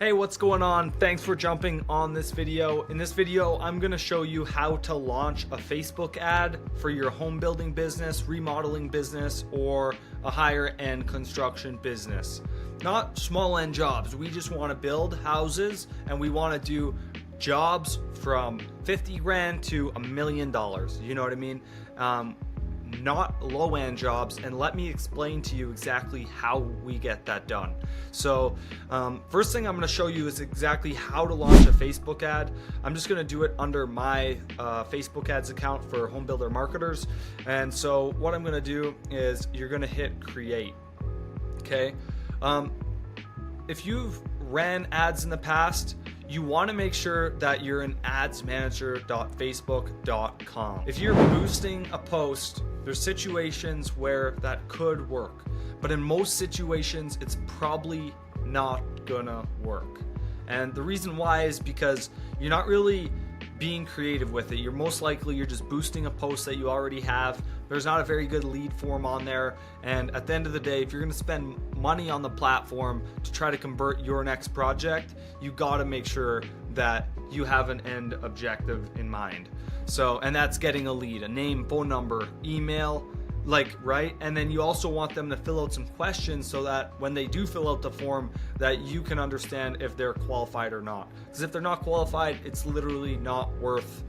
Hey, what's going on? Thanks for jumping on this video. In this video, I'm going to show you how to launch a Facebook ad for your home building business, remodeling business, or a higher end construction business. Not small end jobs. We just want to build houses and we want to do jobs from 50 grand to $1 million. You know what I mean? Not low end jobs, and let me explain to you exactly how we get that done. So first thing I'm going to show you is exactly how to launch a Facebook ad. I'm just going to do it under my Facebook ads account for home builder marketers. And so what I'm going to do is you're going to hit create. Okay. If you've ran ads in the past, you want to make sure that you're in adsmanager.facebook.com. If you're boosting a post, there's situations where that could work, but in most situations, it's probably not gonna work. And the reason why is because you're not really being creative with it. You're just boosting a post that you already have. There's not a very good lead form on there. And at the end of the day, if you're going to spend money on the platform to try to convert your next project, you got to make sure that you have an end objective in mind. So, and that's getting a lead, a name, phone number, email, right? And then you also want them to fill out some questions so that when they do fill out the form, that you can understand if they're qualified or not. Because if they're not qualified, it's literally not worth.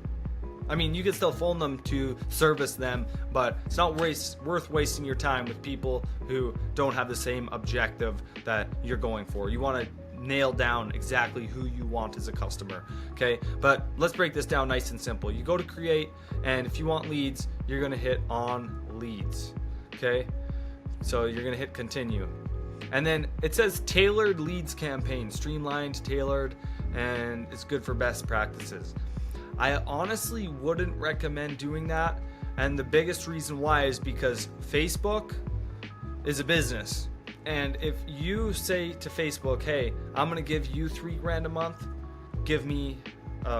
I mean, you can still phone them to service them, but it's not worth wasting your time with people who don't have the same objective that you're going for. You want to nail down exactly who you want as a customer. Okay, but let's break this down nice and simple. You go to create, and if you want leads, you're going to hit on leads. Okay, so you're going to hit continue, and then it says tailored leads campaign, streamlined, tailored, and it's good for best practices. I honestly wouldn't recommend doing that, and the biggest reason why is because Facebook is a business. And if you say to Facebook, hey, I'm going to give you $3,000 a month, give me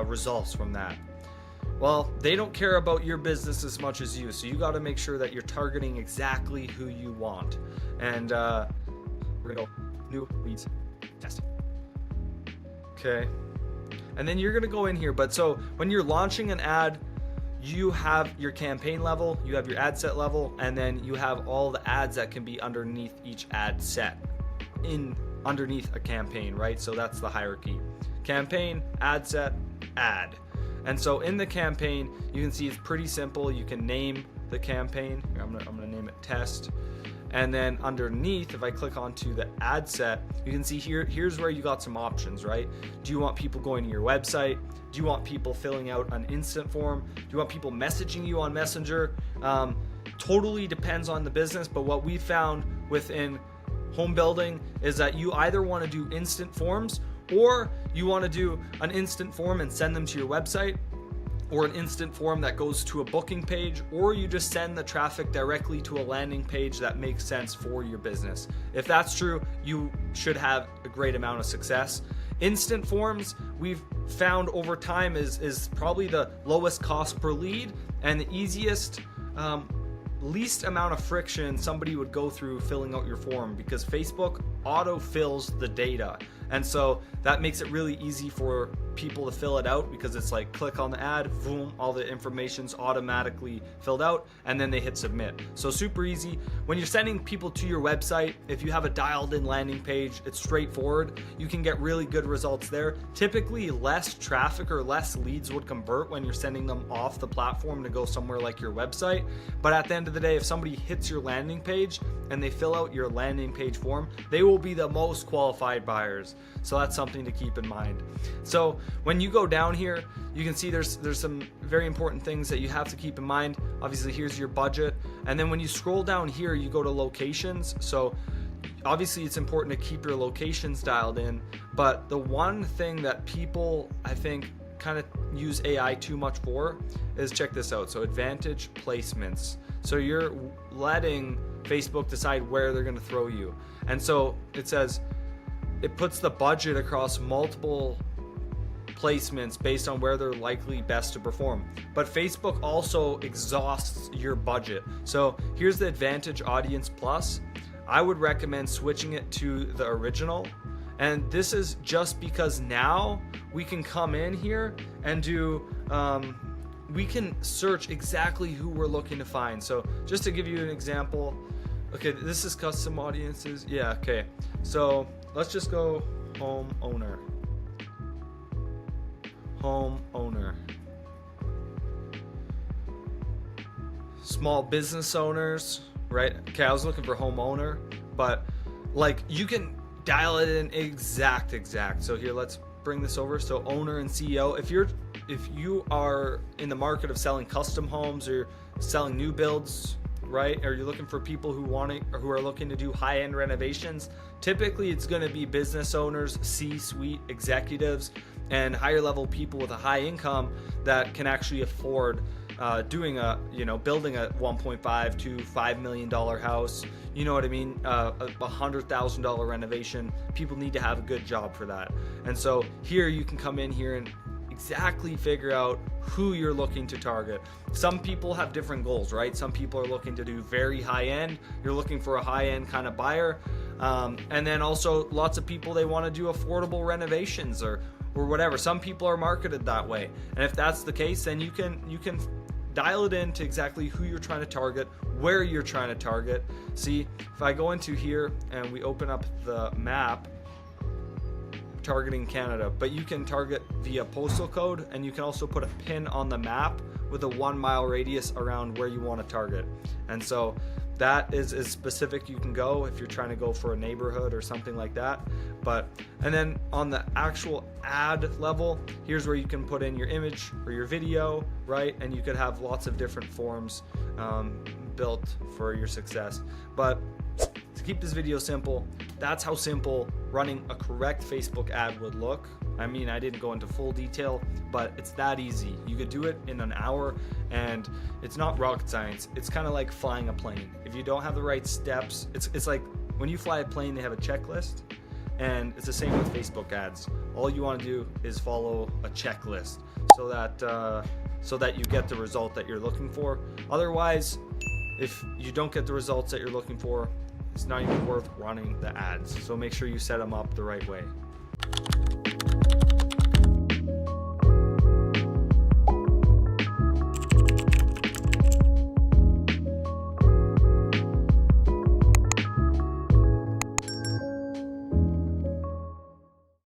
results from that. Well, they don't care about your business as much as you. So you got to make sure that you're targeting exactly who you want. And we're going to go new leads test. Okay. And then you're going to go in here. But so when you're launching an ad, you have your campaign level, you have your ad set level, and then you have all the ads that can be underneath each ad set underneath a campaign, right? So that's the hierarchy. Campaign, ad set, ad. And so in the campaign, you can see it's pretty simple. You can name the campaign. Here, I'm gonna name it test. And then underneath, if I click onto the ad set, you can see here's where you got some options, right? Do you want people going to your website? Do you want people filling out an instant form? Do you want people messaging you on Messenger? Totally depends on the business, but what we found within home building is that you either want to do instant forms, or you want to do an instant form and send them to your website, or an instant form that goes to a booking page, or you just send the traffic directly to a landing page that makes sense for your business. If that's true, you should have a great amount of success. Instant forms, we've found over time is probably the lowest cost per lead and the easiest, least amount of friction somebody would go through filling out your form, because Facebook auto fills the data. And so that makes it really easy for people to fill it out, because it's like click on the ad, boom, all the information's automatically filled out, and then they hit submit. So super easy. When you're sending people to your website, if you have a dialed in landing page, it's straightforward. You can get really good results there. Typically less traffic or less leads would convert when you're sending them off the platform to go somewhere like your website. But at the end of the day, if somebody hits your landing page and they fill out your landing page form, they will be the most qualified buyers. So that's something to keep in mind. So when you go down here, you can see there's some very important things that you have to keep in mind. Obviously, here's your budget. And then when you scroll down here, you go to locations. So obviously it's important to keep your locations dialed in. But the one thing that people, I think, kind of use AI too much for is, check this out. So advantage placements. So you're letting Facebook decide where they're going to throw you. And so it says, it puts the budget across multiple placements based on where they're likely best to perform. But Facebook also exhausts your budget. So here's the Advantage Audience Plus. I would recommend switching it to the original And this is just because now we can come in here and do, we can search exactly who we're looking to find. So just to give you an example, okay, this is custom audiences. Yeah, okay. So let's just go homeowner. Homeowner. Small business owners, right? Okay, I was looking for homeowner, but like you can dial it in exact. So here, let's bring this over. So owner and CEO. If you are in the market of selling custom homes or selling new builds, right? Or you're looking for people who are looking to do high-end renovations, typically it's going to be business owners, C-suite executives, and higher level people with a high income that can actually afford building a $1.5 to $5 million house. You know what I mean? A $100,000 renovation. People need to have a good job for that. And so here you can come in here and exactly figure out who you're looking to target. Some people have different goals, right? Some people are looking to do very high end. You're looking for a high end kind of buyer. And then also lots of people, they want to do affordable renovations or whatever. Some people are marketed that way. And if that's the case, then you can dial it in to exactly who you're trying to target, where you're trying to target. See, if I go into here and we open up the map, targeting Canada, but you can target via postal code, and you can also put a pin on the map with a 1 mile radius around where you want to target. And so that is as specific you can go if you're trying to go for a neighborhood or something like that. And then on the actual ad level, here's where you can put in your image or your video, right? And you could have lots of different forms built for your success. But to keep this video simple, that's how simple running a correct Facebook ad would look. I mean, I didn't go into full detail, but it's that easy. You could do it in an hour, and it's not rocket science. It's kind of like flying a plane. If you don't have the right steps, it's like when you fly a plane, they have a checklist, and it's the same with Facebook ads. All you want to do is follow a checklist so that you get the result that you're looking for. Otherwise, if you don't get the results that you're looking for, it's not even worth running the ads. So make sure you set them up the right way.